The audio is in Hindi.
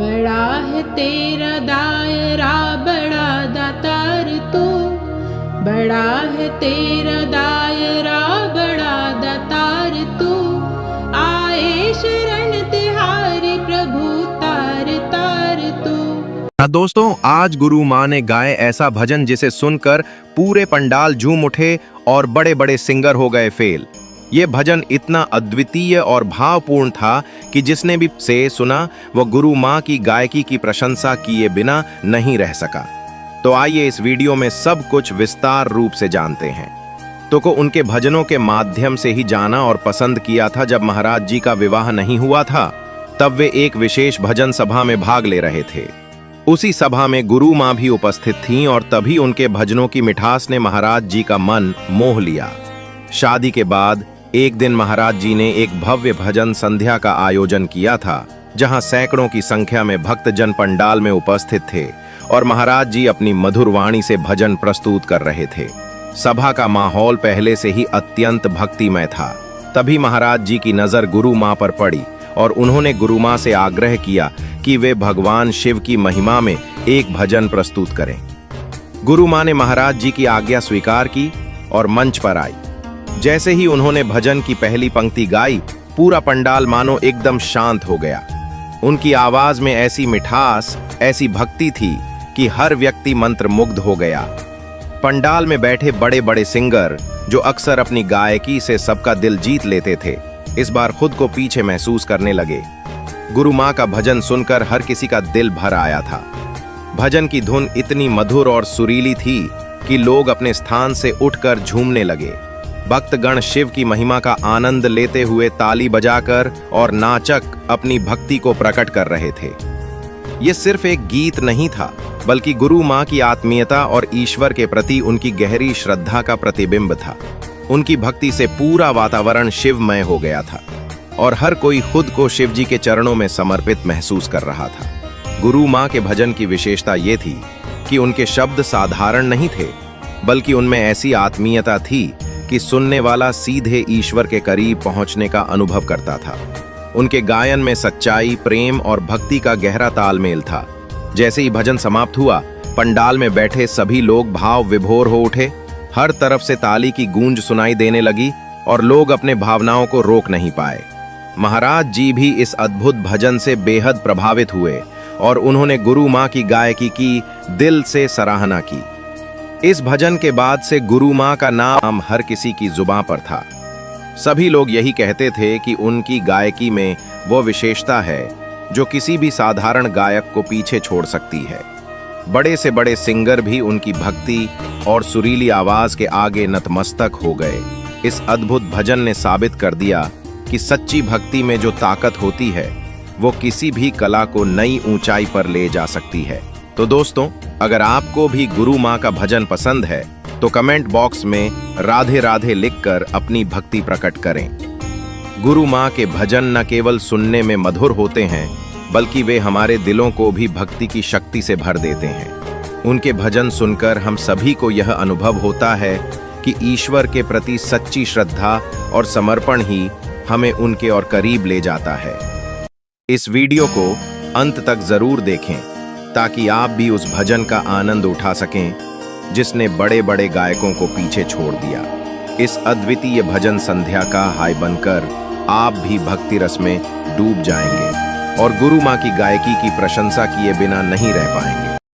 बड़ा है तेरा दायरा बड़ा दातार तू, बड़ा है तेरा दायरा बड़ा दातार तू। आए शरण तिहारी प्रभु तार तार तू। दोस्तों, आज गुरु माँ ने गाए ऐसा भजन जिसे सुनकर पूरे पंडाल झूम उठे और बड़े बड़े सिंगर हो गए फेल। ये भजन इतना अद्वितीय और भावपूर्ण था कि जिसने भी से सुना वो गुरु माँ की गायकी की प्रशंसा किए बिना नहीं रह सका। तो आइए इस वीडियो में सब कुछ विस्तार रूप से जानते हैं। तो को उनके भजनों के माध्यम से ही जाना और पसंद किया था। जब महाराज जी का विवाह नहीं हुआ था तब वे एक विशेष भजन सभा में भाग ले रहे थे। उसी सभा में गुरु माँ भी उपस्थित थीं और तभी उनके भजनों की मिठास ने महाराज जी का मन मोह लिया। शादी के बाद एक दिन महाराज जी ने एक भव्य भजन संध्या का आयोजन किया था, जहां सैकड़ों की संख्या में भक्तजन पंडाल में उपस्थित थे और महाराज जी अपनी मधुर वाणी से भजन प्रस्तुत कर रहे थे। सभा का माहौल पहले से ही अत्यंत भक्तिमय था। तभी महाराज जी की नजर गुरु माँ पर पड़ी और उन्होंने गुरु माँ से आग्रह किया कि वे भगवान शिव की महिमा में एक भजन प्रस्तुत करें। गुरु माँ ने महाराज जी की आज्ञा स्वीकार की और मंच पर आई। जैसे ही उन्होंने भजन की पहली पंक्ति गाई, पूरा पंडाल मानो एकदम शांत हो गया। उनकी आवाज में ऐसी मिठास, ऐसी भक्ति थी कि हर व्यक्ति मंत्रमुग्ध हो गया। पंडाल में बैठे बड़े बड़े सिंगर, जो अक्सर अपनी गायकी से सबका दिल जीत लेते थे, इस बार खुद को पीछे महसूस करने लगे। गुरु माँ का भजन सुनकर हर किसी का दिल भर आया था। भजन की धुन इतनी मधुर और सुरीली थी कि लोग अपने स्थान से उठकर झूमने लगे। भक्तगण शिव की महिमा का आनंद लेते हुए ताली बजाकर और नाचक अपनी भक्ति को प्रकट कर रहे थे। ये सिर्फ एक गीत नहीं था, बल्कि गुरु माँ की आत्मीयता और ईश्वर के प्रति उनकी गहरी श्रद्धा का प्रतिबिंब था। उनकी भक्ति से पूरा वातावरण शिवमय हो गया था और हर कोई खुद को शिव जी के चरणों में समर्पित महसूस कर रहा था। गुरु माँ के भजन की विशेषता ये थी कि उनके शब्द साधारण नहीं थे, बल्कि उनमें ऐसी आत्मीयता थी कि सुनने वाला सीधे ईश्वर के करीब पहुंचने का अनुभव करता था। उनके गायन में सच्चाई, प्रेम और भक्ति का गहरा तालमेल था। जैसे ही भजन समाप्त हुआ, पंडाल में बैठे सभी लोग भाव विभोर हो उठे। हर तरफ से ताली की गूंज सुनाई देने लगी और लोग अपने भावनाओं को रोक नहीं पाए। महाराज जी भी इस अद्भुत भजन से बेहद प्रभावित हुए और उन्होंने गुरु माँ की गायकी की दिल से सराहना की। इस भजन के बाद से गुरु माँ का नाम हर किसी की जुबां पर था। सभी लोग यही कहते थे कि उनकी गायकी में वो विशेषता है जो किसी भी साधारण गायक को पीछे छोड़ सकती है। बड़े से बड़े सिंगर भी उनकी भक्ति और सुरीली आवाज के आगे नतमस्तक हो गए। इस अद्भुत भजन ने साबित कर दिया कि सच्ची भक्ति में जो ताकत होती है, वो किसी भी कला को नई ऊंचाई पर ले जा सकती है। तो दोस्तों, अगर आपको भी गुरु माँ का भजन पसंद है तो कमेंट बॉक्स में राधे राधे लिखकर अपनी भक्ति प्रकट करें। गुरु माँ के भजन न केवल सुनने में मधुर होते हैं, बल्कि वे हमारे दिलों को भी भक्ति की शक्ति से भर देते हैं। उनके भजन सुनकर हम सभी को यह अनुभव होता है कि ईश्वर के प्रति सच्ची श्रद्धा और समर्पण ही हमें उनके और करीब ले जाता है। इस वीडियो को अंत तक जरूर देखें ताकि आप भी उस भजन का आनंद उठा सकें जिसने बड़े बड़े गायकों को पीछे छोड़ दिया। इस अद्वितीय भजन संध्या का हाय बनकर आप भी भक्ति रस में डूब जाएंगे और गुरु माँ की गायकी की प्रशंसा किए बिना नहीं रह पाएंगे।